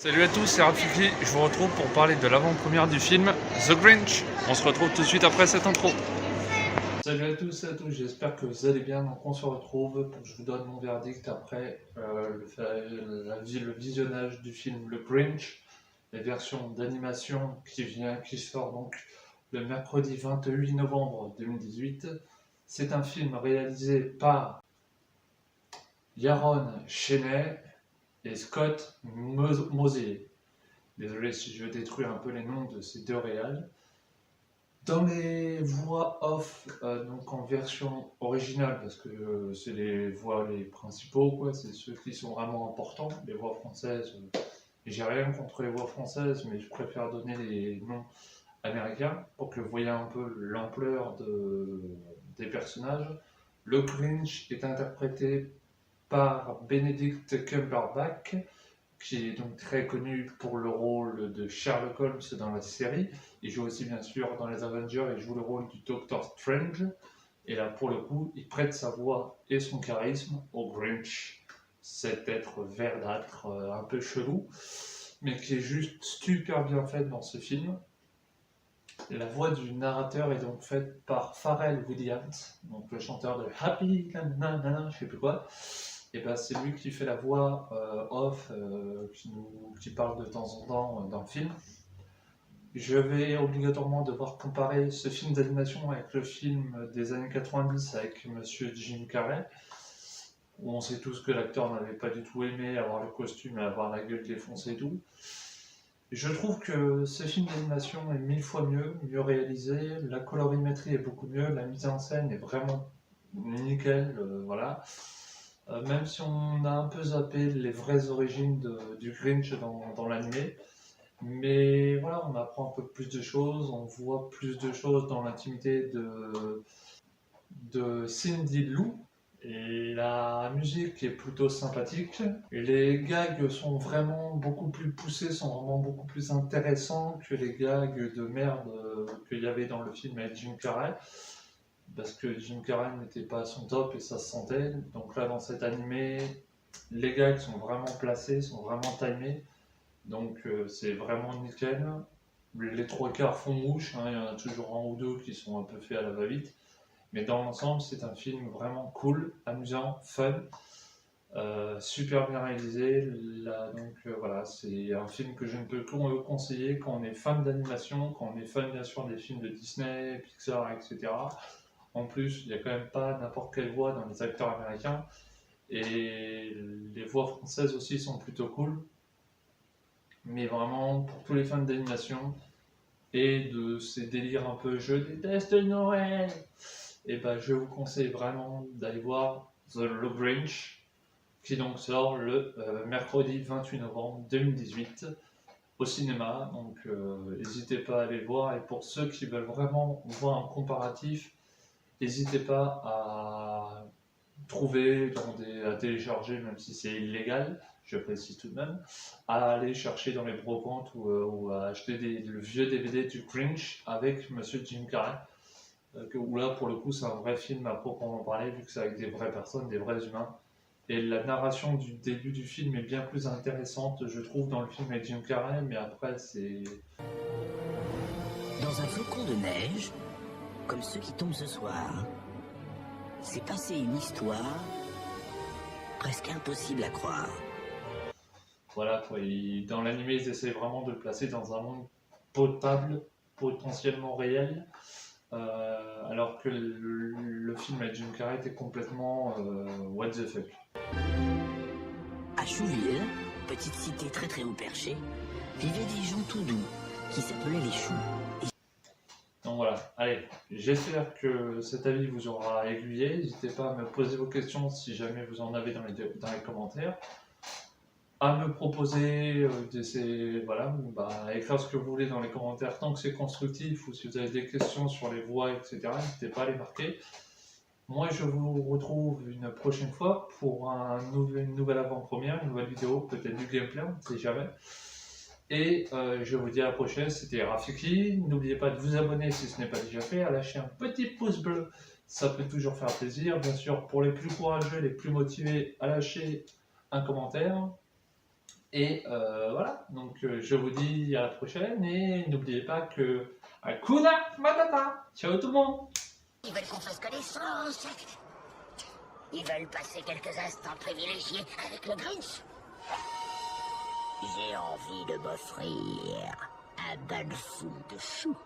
Salut à tous, c'est Rafiki, je vous retrouve pour parler de l'avant-première du film The Grinch. On se retrouve tout de suite après cette intro. Salut à tous et à tous, j'espère que vous allez bien. Donc on se retrouve pour que je vous donne mon verdict après le visionnage du film Le Grinch, la version d'animation qui sort donc le mercredi 28 novembre 2018. C'est un film réalisé par Yaron Cheney et Scott Moseley. Désolé si je détruis un peu les noms de ces deux réals. Dans les voix off, donc en version originale, parce que c'est les voix les principaux, quoi, c'est ceux qui sont vraiment importants. Les voix françaises, j'ai rien contre les voix françaises, mais je préfère donner les noms américains pour que vous voyez un peu l'ampleur des personnages. Le Grinch est interprété par Benedict Cumberbatch, qui est donc très connu pour le rôle de Sherlock Holmes dans la série. Il joue aussi bien sûr dans les Avengers, il joue le rôle du Doctor Strange. Et là pour le coup, il prête sa voix et son charisme au Grinch, cet être verdâtre un peu chelou, mais qui est juste super bien fait dans ce film. La voix du narrateur est donc faite par Pharrell Williams, donc le chanteur de Happy, je sais plus quoi. Et ben c'est lui qui fait la voix off, qui parle de temps en temps dans le film. Je vais obligatoirement devoir comparer ce film d'animation avec le film des années 90 avec Monsieur Jim Carrey, où on sait tous que l'acteur n'avait pas du tout aimé avoir le costume et avoir la gueule défoncée et tout. Je trouve que ce film d'animation est 1000 fois mieux réalisé, la colorimétrie est beaucoup mieux, la mise en scène est vraiment nickel, voilà. Même si on a un peu zappé les vraies origines du Grinch dans l'animé, mais voilà, on apprend un peu plus de choses, on voit plus de choses dans l'intimité de Cindy Lou, et la musique est plutôt sympathique. Et les gags sont vraiment beaucoup plus poussés, sont vraiment beaucoup plus intéressants que les gags de merde qu'il y avait dans le film avec Jim Carrey. Parce que Jim Carrey n'était pas à son top et ça se sentait. Donc là, dans cet animé, les gags sont vraiment placés, sont vraiment timés. Donc c'est vraiment nickel. Les trois quarts font mouche, hein, il y en a toujours un ou deux qui sont un peu faits à la va-vite. Mais dans l'ensemble, c'est un film vraiment cool, amusant, fun, super bien réalisé. Là, donc voilà, c'est un film que je ne peux que conseiller quand on est fan d'animation, quand on est fan bien sûr des films de Disney, Pixar, etc. En plus, il n'y a quand même pas n'importe quelle voix dans les acteurs américains. Et les voix françaises aussi sont plutôt cool. Mais vraiment, pour tous les fans d'animation et de ces délires un peu je déteste Noël, et ben je vous conseille vraiment d'aller voir The Grinch, qui donc sort le mercredi 28 novembre 2018 au cinéma. Donc n'hésitez pas à aller voir. Et pour ceux qui veulent vraiment voir un comparatif, n'hésitez pas à trouver, à télécharger, même si c'est illégal, je précise tout de même, à aller chercher dans les brocantes ou à acheter le vieux DVD du Grinch avec Monsieur Jim Carrey. Où là, pour le coup, c'est un vrai film à proprement parler, vu que c'est avec des vraies personnes, des vrais humains. Et la narration du début du film est bien plus intéressante, je trouve, dans le film avec Jim Carrey, mais après, c'est... Dans un flocon de neige, comme ceux qui tombent ce soir, s'est passée une histoire presque impossible à croire. Voilà, quoi. Dans l'animé, ils essaient vraiment de le placer dans un monde potable, potentiellement réel, alors que le film avec Jim Carrey était complètement what the fuck. À Chouville, petite cité très très haut perchée, vivaient des gens tout doux qui s'appelaient les choux. Donc voilà, allez, j'espère que cet avis vous aura aiguillé. N'hésitez pas à me poser vos questions si jamais vous en avez dans les commentaires. À me proposer voilà, écrire ce que vous voulez dans les commentaires tant que c'est constructif, ou si vous avez des questions sur les voix, etc. N'hésitez pas à les marquer. Moi, je vous retrouve une prochaine fois pour une nouvelle avant-première, une nouvelle vidéo, peut-être du gameplay, on ne sait jamais. Et je vous dis à la prochaine, c'était Rafiki. N'oubliez pas de vous abonner si ce n'est pas déjà fait, à lâcher un petit pouce bleu, ça peut toujours faire plaisir. Bien sûr, pour les plus courageux, les plus motivés, à lâcher un commentaire. Et voilà, donc je vous dis à la prochaine et n'oubliez pas que Hakuna Matata. Ciao tout le monde. Ils veulent qu'on fasse connaissance. Ils veulent passer quelques instants privilégiés avec le Grinch. J'ai envie de m'offrir un bal fou de choux.